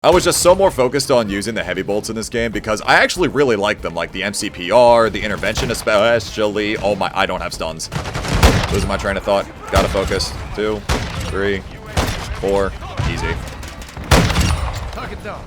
I was just so more focused on using the heavy bolts in this game because I actually really like them, like the MCPR, the intervention especially. Oh my, I don't have stuns. Losing my train of thought. Gotta focus. 2, 3, 4. Easy. Target down.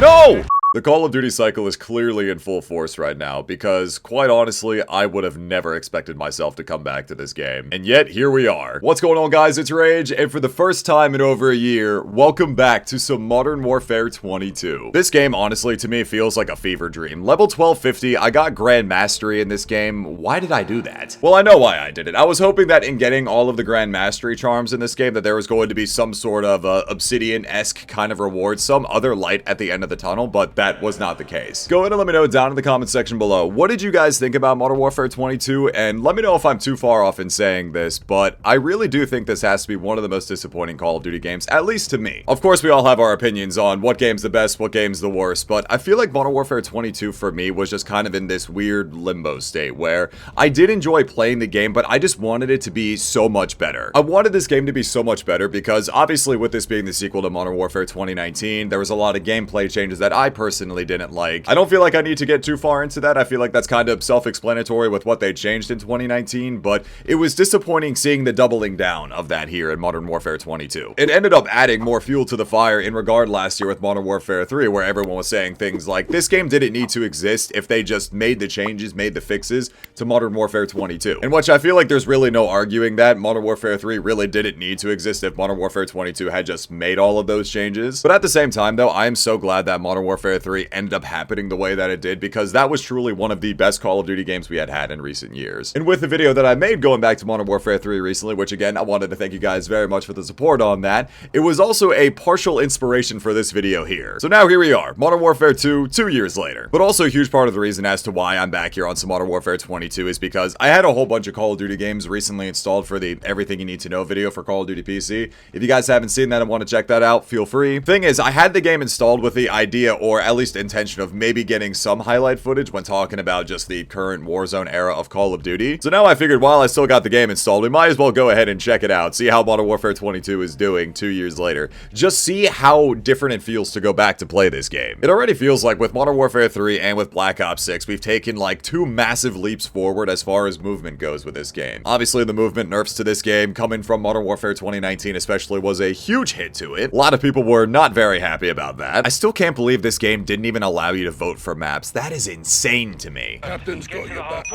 No! The Call of Duty cycle is clearly in full force right now because, quite honestly, I would have never expected myself to come back to this game. And yet, here we are. What's going on, guys? It's Rage, and for the first time in over a year, welcome back to some Modern Warfare 22. This game, honestly, to me, feels like a fever dream. Level 1250, I got Grand Mastery in this game. Why did I do that? Well, I know why I did it. I was hoping that in getting all of the Grand Mastery charms in this game, that there was going to be some sort of Obsidian-esque kind of reward, some other light at the end of the tunnel, but that was not the case. Go ahead and let me know down in the comment section below. What did you guys think about Modern Warfare 22? And let me know if I'm too far off in saying this, but I really do think this has to be one of the most disappointing Call of Duty games, at least to me. Of course, we all have our opinions on what game's the best, what game's the worst, but I feel like Modern Warfare 22 for me was just kind of in this weird limbo state where I did enjoy playing the game, but I just wanted it to be so much better. I wanted this game to be so much better because obviously with this being the sequel to Modern Warfare 2019, there was a lot of gameplay changes that I personally didn't like. I don't feel like I need to get too far into that. I feel like that's kind of self-explanatory with what they changed in 2019, but it was disappointing seeing the doubling down of that here in Modern Warfare 22. It ended up adding more fuel to the fire in regard last year with Modern Warfare 3, where everyone was saying things like, this game didn't need to exist if they just made the changes, made the fixes to Modern Warfare 22. In which I feel like there's really no arguing that Modern Warfare 3 really didn't need to exist if Modern Warfare 22 had just made all of those changes. But at the same time, though, I am so glad that Modern Warfare 3 ended up happening the way that it did because that was truly one of the best Call of Duty games we had in recent years. And with the video that I made going back to Modern Warfare 3 recently, which again, I wanted to thank you guys very much for the support on that, it was also a partial inspiration for this video here. So now here we are, Modern Warfare 2, 2 years later. But also a huge part of the reason as to why I'm back here on some Modern Warfare 22 is because I had a whole bunch of Call of Duty games recently installed for the Everything You Need to Know video for Call of Duty PC. If you guys haven't seen that and want to check that out, feel free. Thing is, I had the game installed with the idea, or at least intention, of maybe getting some highlight footage when talking about just the current Warzone era of Call of Duty. So now I figured while I still got the game installed, we might as well go ahead and check it out, see how Modern Warfare 22 is doing 2 years later. Just see how different it feels to go back to play this game. It already feels like with Modern Warfare 3 and with Black Ops 6, we've taken like 2 massive leaps forward as far as movement goes with this game. Obviously, the movement nerfs to this game coming from Modern Warfare 2019 especially was a huge hit to it. A lot of people were not very happy about that. I still can't believe this game didn't even allow you to vote for maps. That is insane to me. Captain's got your back.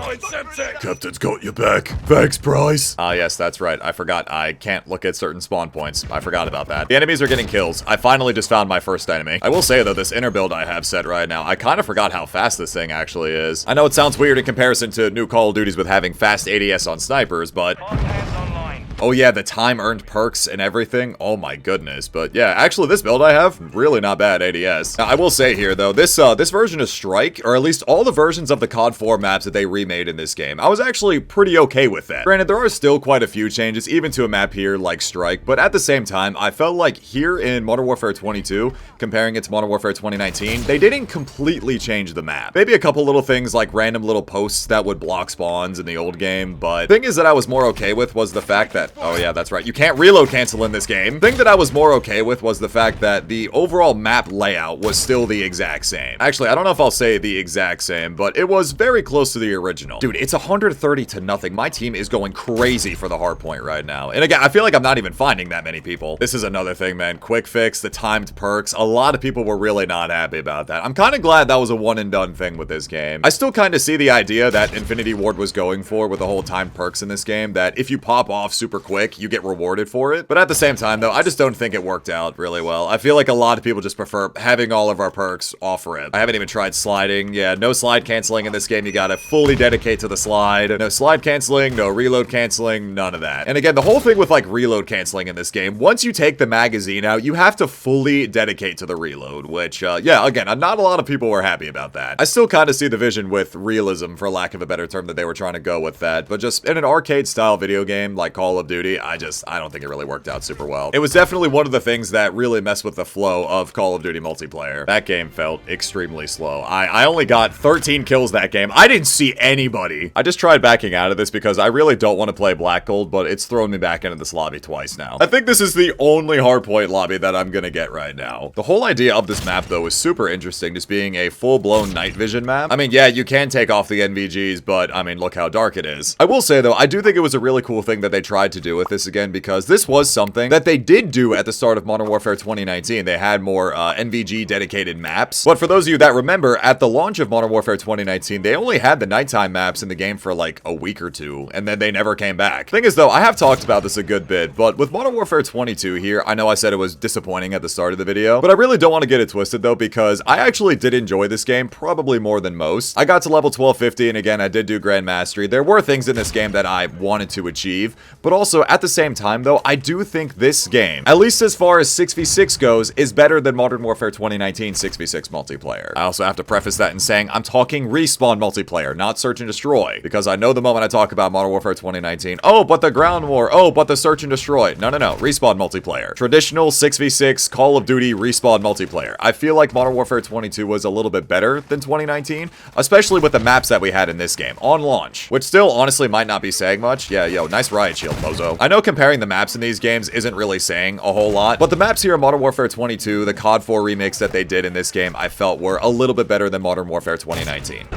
Captain's got your back. Thanks, Price. Ah, yes, that's right. I forgot. I can't look at certain spawn points. I forgot about that. The enemies are getting kills. I finally just found my first enemy. I will say, though, this inner build I have set right now, I kind of forgot how fast this thing actually is. I know it sounds weird in comparison to new Call of Duties with having fast ADS on snipers, but... oh yeah, the time earned perks and everything. Oh my goodness. But yeah, actually this build I have, really not bad ADS. Now, I will say here though, this version of Strike, or at least all the versions of the COD 4 maps that they remade in this game, I was actually pretty okay with that. Granted, there are still quite a few changes, even to a map here like Strike, but at the same time, I felt like here in Modern Warfare 22, comparing it to Modern Warfare 2019, they didn't completely change the map. Maybe a couple little things like random little posts that would block spawns in the old game, but the thing is that I was more okay with was the fact that, oh yeah, that's right, you can't reload cancel in this game. The thing that I was more okay with was the fact that the overall map layout was still the exact same. Actually, I don't know if I'll say the exact same, but it was very close to the original. Dude, it's 130 to nothing. My team is going crazy for the Hardpoint right now. And again, I feel like I'm not even finding that many people. This is another thing, man. Quick fix, the timed perks. A lot of people were really not happy about that. I'm kind of glad that was a one and done thing with this game. I still kind of see the idea that Infinity Ward was going for with the whole timed perks in this game, that if you pop off super quick, you get rewarded for it. But at the same time, though, I just don't think it worked out really well. I feel like a lot of people just prefer having all of our perks off rip. I haven't even tried sliding. Yeah, no slide canceling in this game. You gotta fully dedicate to the slide. No slide canceling, no reload canceling, none of that. And again, the whole thing with like reload canceling in this game, once you take the magazine out, you have to fully dedicate to the reload, which, yeah, again, not a lot of people were happy about that. I still kind of see the vision with realism, for lack of a better term, that they were trying to go with that, but just in an arcade style video game like Call of of Duty, I don't think it really worked out super well. It was definitely one of the things that really messed with the flow of Call of Duty multiplayer. That game felt extremely slow. I only got 13 kills that game. I didn't see anybody. I just tried backing out of this because I really don't want to play Black Gold, but it's thrown me back into this lobby twice now. I think this is the only Hardpoint lobby that I'm gonna get right now. The whole idea of this map, though, is super interesting, just being a full-blown night vision map. I mean, yeah, you can take off the NVGs, but, I mean, look how dark it is. I will say, though, I do think it was a really cool thing that they tried to do with this again, because this was something that they did do at the start of Modern Warfare 2019. They had more NVG-dedicated maps. But for those of you that remember, at the launch of Modern Warfare 2019, they only had the nighttime maps in the game for, like, a week or two, and then they never came back. Thing is, though, I have talked about this a good bit, but with Modern Warfare 22 here, I know I said it was disappointing at the start of the video, but I really don't want to get it twisted, though, because I actually did enjoy this game probably more than most. I got to level 1250, and again, I did do Grand Mastery. There were things in this game that I wanted to achieve, but also, at the same time, though, I do think this game, at least as far as 6v6 goes, is better than Modern Warfare 2019 6v6 multiplayer. I also have to preface that in saying I'm talking Respawn multiplayer, not Search and Destroy, because I know the moment I talk about Modern Warfare 2019, oh, but the Ground War, oh, but the Search and Destroy. No, Respawn multiplayer. Traditional 6v6 Call of Duty Respawn multiplayer. I feel like Modern Warfare 22 was a little bit better than 2019, especially with the maps that we had in this game on launch, which still honestly might not be saying much. Yeah, yo, nice riot shield, bozo. I know comparing the maps in these games isn't really saying a whole lot, but the maps here in Modern Warfare 22, the COD 4 remix that they did in this game, I felt were a little bit better than Modern Warfare 2019.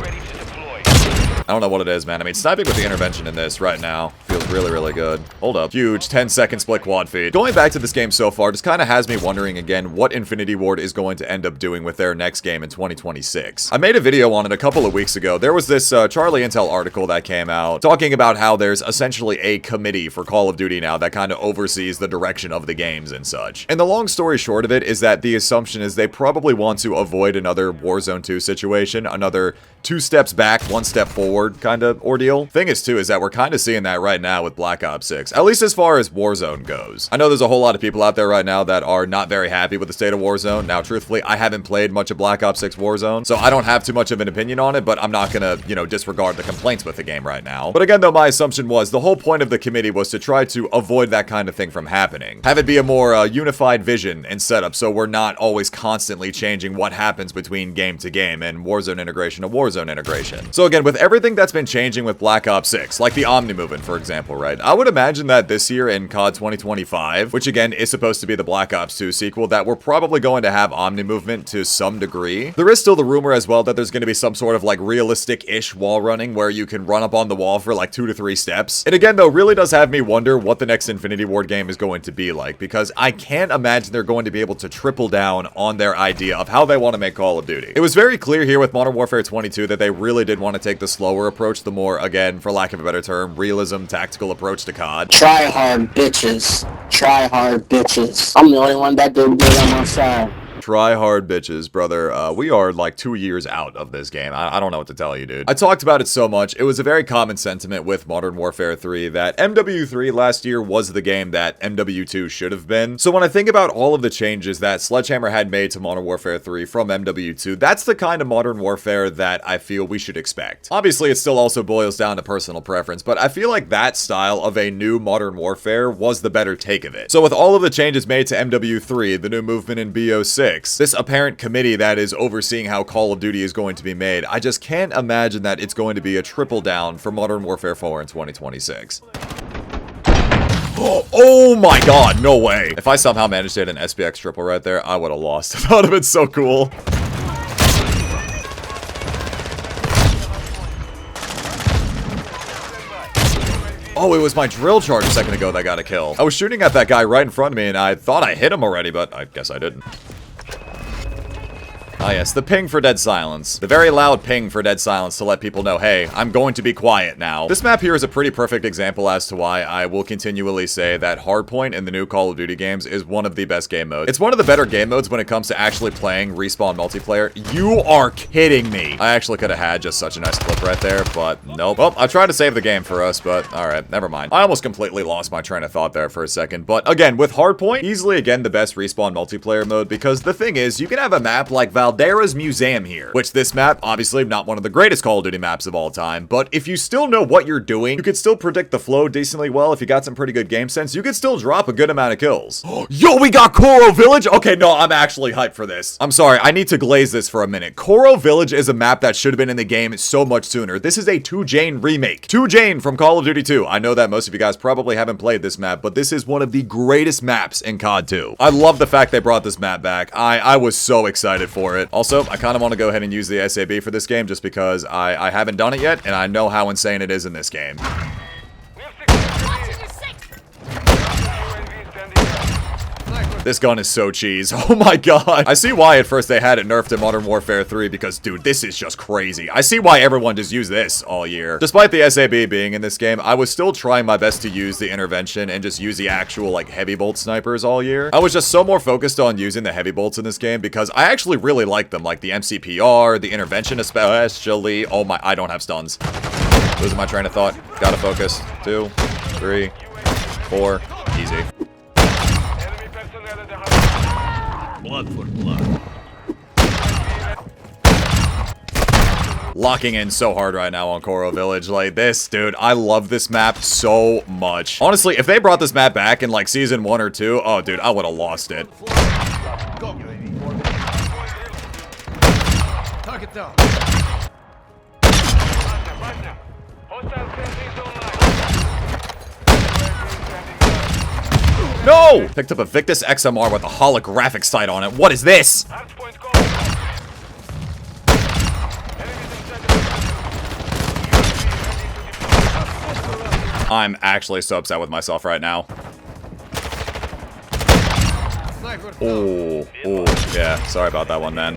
I don't know what it is, man. I mean, sniping with the intervention in this right now feels really, really good. Hold up. Huge 10-second split quad feed. Going back to this game so far just kind of has me wondering again what Infinity Ward is going to end up doing with their next game in 2026. I made a video on it a couple of weeks ago. There was this Charlie Intel article that came out talking about how there's essentially a committee for Call of Duty now that kind of oversees the direction of the games and such. And the long story short of it is that the assumption is they probably want to avoid another Warzone 2 situation, another 2 steps back, 1 step forward kind of ordeal. Thing is, too, is that we're kind of seeing that right now with Black Ops 6, at least as far as Warzone goes. I know there's a whole lot of people out there right now that are not very happy with the state of Warzone. Now, truthfully, I haven't played much of Black Ops 6 Warzone, so I don't have too much of an opinion on it, but I'm not gonna, you know, disregard the complaints with the game right now. But again, though, my assumption was the whole point of the committee was to try to avoid that kind of thing from happening. Have it be a more unified vision and setup, so we're not always constantly changing what happens between game to game and Warzone integration to Warzone integration. So again, with everything that's been changing with Black Ops 6, like the Omni movement, for example, right? I would imagine that this year in COD 2025, which again is supposed to be the Black Ops 2 sequel, that we're probably going to have Omni movement to some degree. There is still the rumor as well that there's going to be some sort of like realistic-ish wall running where you can run up on the wall for like 2 to 3 steps. And again, though, really does have me wonder what the next Infinity Ward game is going to be like, because I can't imagine they're going to be able to triple down on their idea of how they want to make Call of Duty. It was very clear here with Modern Warfare 22 that they really did want to take the slower approach, the more, again, for lack of a better term, realism, tactical approach to COD. Try hard, bitches. Try hard, bitches. I'm the only one that did good on my side. Try hard, bitches, brother. We are like 2 years out of this game. I don't know what to tell you, dude. I talked about it so much. It was a very common sentiment with Modern Warfare 3 that MW3 last year was the game that MW2 should have been. So when I think about all of the changes that Sledgehammer had made to Modern Warfare 3 from MW2, that's the kind of Modern Warfare that I feel we should expect. Obviously, it still also boils down to personal preference, but I feel like that style of a new Modern Warfare was the better take of it. So with all of the changes made to MW3, the new movement in BO6, this apparent committee that is overseeing how Call of Duty is going to be made, I just can't imagine that it's going to be a triple down for Modern Warfare 4 in 2026. Oh my god, no way. If I somehow managed to hit an SPX triple right there, I would have lost. That would have been so cool. Oh, it was my drill charge a second ago that got a kill. I was shooting at that guy right in front of me and I thought I hit him already, but I guess I didn't. Ah yes, the ping for dead silence. The very loud ping for dead silence to let people know, hey, I'm going to be quiet now. This map here is a pretty perfect example as to why I will continually say that Hardpoint in the new Call of Duty games is one of the best game modes. It's one of the better game modes when it comes to actually playing Respawn multiplayer. You are kidding me. I actually could have had just such a nice clip right there, but nope. Well, I tried to save the game for us, but alright, never mind. I almost completely lost my train of thought there for a second, but again, with Hardpoint, easily again the best Respawn multiplayer mode, because the thing is, you can have a map like Caldera's Museum here, which this map, obviously not one of the greatest Call of Duty maps of all time, but if you still know what you're doing, you could still predict the flow decently well. If you got some pretty good game sense, you could still drop a good amount of kills. Yo, we got Cororo Village? Okay, no, I'm actually hyped for this. I'm sorry, I need to glaze this for a minute. Cororo Village is a map that should have been in the game so much sooner. This is a 2Jane remake. 2Jane from Call of Duty 2. I know that most of you guys probably haven't played this map, but this is one of the greatest maps in COD 2. I love the fact they brought this map back. I was so excited for it. Also, I kind of want to go ahead and use the SAB for this game just because I haven't done it yet, and I know how insane it is in this game. This gun is so cheese. Oh my god. I see why at first they had it nerfed in Modern Warfare 3 because, dude, this is just crazy. I see why everyone just used this all year. Despite the SAB being in this game, I was still trying my best to use the intervention and just use the actual, like, heavy bolt snipers all year. I was just so more focused on using the heavy bolts in this game because I actually really like them, like the MCPR, the intervention especially. Oh my, I don't have stuns. Losing my train of thought. Gotta focus. 2, 3, 4. Easy. Blood for blood. Locking in so hard right now on Cororo Village. Like this, dude, I love this map so much. Honestly, if they brought this map back in like season 1 or 2, oh dude, I would have lost it. Target down. No! Picked up a Victus XMR with a holographic sight on it. What is this? Hardpoint go. I'm actually so upset with myself right now. Sniper. Oh, yeah. Sorry about that one, man.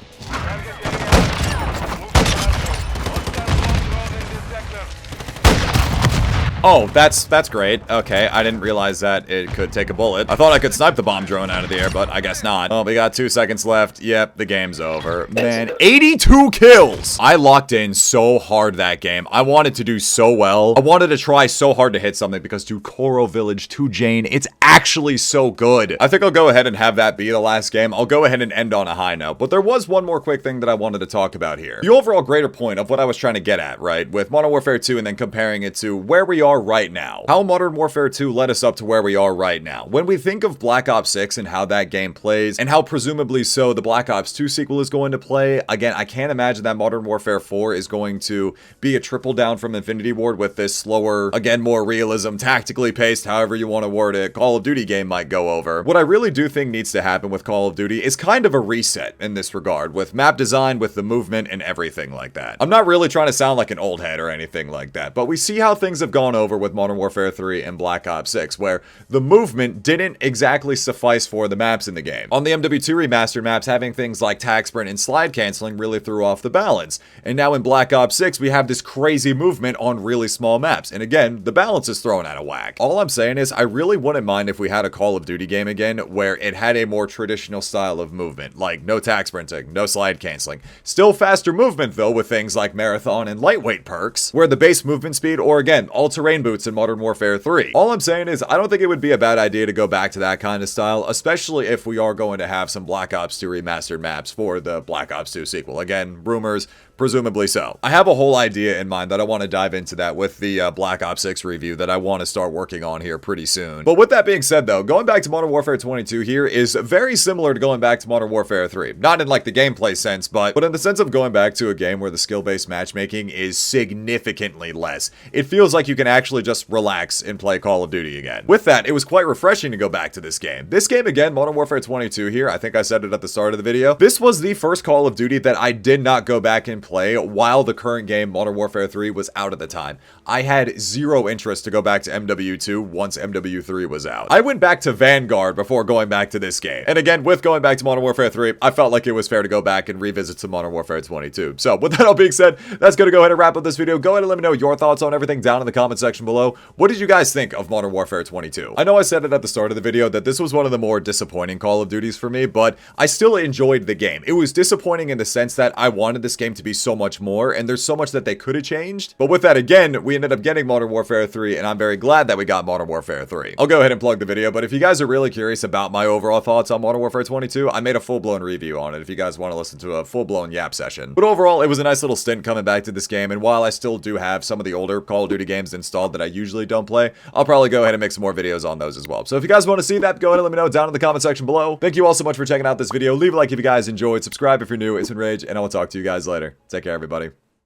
Oh, that's great. Okay, I didn't realize that it could take a bullet. I thought I could snipe the bomb drone out of the air, but I guess not. Oh, we got 2 seconds left. Yep, the game's over. Man, 82 kills! I locked in so hard that game. I wanted to do so well. I wanted to try so hard to hit something because, dude, Cororo Village 2Jane, it's actually so good. I think I'll go ahead and have that be the last game. I'll go ahead and end on a high note, but there was one more quick thing that I wanted to talk about here. The overall greater point of what I was trying to get at, right, with Modern Warfare 2 and then comparing it to where we are right now. How Modern Warfare 2 led us up to where we are right now. When we think of Black Ops 6 and how that game plays, and how presumably so the Black Ops 2 sequel is going to play, again, I can't imagine that Modern Warfare 4 is going to be a triple down from Infinity Ward with this slower, again, more realism, tactically paced, however you want to word it, Call of Duty game might go over. What I really do think needs to happen with Call of Duty is kind of a reset in this regard, with map design, with the movement, and everything like that. I'm not really trying to sound like an old head or anything like that, but we see how things have gone over with Modern Warfare 3 and Black Ops 6, where the movement didn't exactly suffice for the maps in the game. On the MW2 remastered maps, having things like tag sprint and slide canceling really threw off the balance. And now in Black Ops 6, we have this crazy movement on really small maps. And again, the balance is thrown out of whack. All I'm saying is, I really wouldn't mind if we had a Call of Duty game again, where it had a more traditional style of movement, like no tag sprinting, no slide canceling. Still faster movement though, with things like marathon and lightweight perks, where the base movement speed, or again, all-terrain boots in Modern Warfare 3. All I'm saying is, I don't think it would be a bad idea to go back to that kind of style, especially if we are going to have some Black Ops 2 remastered maps for the Black Ops 2 sequel. Again, rumors, presumably so. I have a whole idea in mind that I want to dive into that with the Black Ops 6 review that I want to start working on here pretty soon. But with that being said though, going back to Modern Warfare 22 here is very similar to going back to Modern Warfare 3. Not in like the gameplay sense, but in the sense of going back to a game where the skill-based matchmaking is significantly less. It feels like you can actually just relax and play Call of Duty again. With that, it was quite refreshing to go back to this game. This game again, Modern Warfare 22 here, I think I said it at the start of the video. This was the first Call of Duty that I did not go back and play while the current game, Modern Warfare 3, was out at the time. I had zero interest to go back to MW2 once MW3 was out. I went back to Vanguard before going back to this game. And again, with going back to Modern Warfare 3, I felt like it was fair to go back and revisit some Modern Warfare 22. So with that all being said, that's going to go ahead and wrap up this video. Go ahead and let me know your thoughts on everything down in the comment section below. What did you guys think of Modern Warfare 22? I know I said it at the start of the video that this was one of the more disappointing Call of Duties for me, but I still enjoyed the game. It was disappointing in the sense that I wanted this game to be so much more, and there's so much that they could have changed. But with that, again, we ended up getting Modern Warfare 3, and I'm very glad that we got Modern Warfare 3. I'll go ahead and plug the video, but if you guys are really curious about my overall thoughts on Modern Warfare 22, I made a full-blown review on it if you guys want to listen to a full-blown yap session. But overall, it was a nice little stint coming back to this game, and while I still do have some of the older Call of Duty games installed that I usually don't play, I'll probably go ahead and make some more videos on those as well. So if you guys want to see that, go ahead and let me know down in the comment section below. Thank you all so much for checking out this video. Leave a like if you guys enjoyed, subscribe if you're new. It's been Rage, and I will talk to you guys later. Take care, everybody.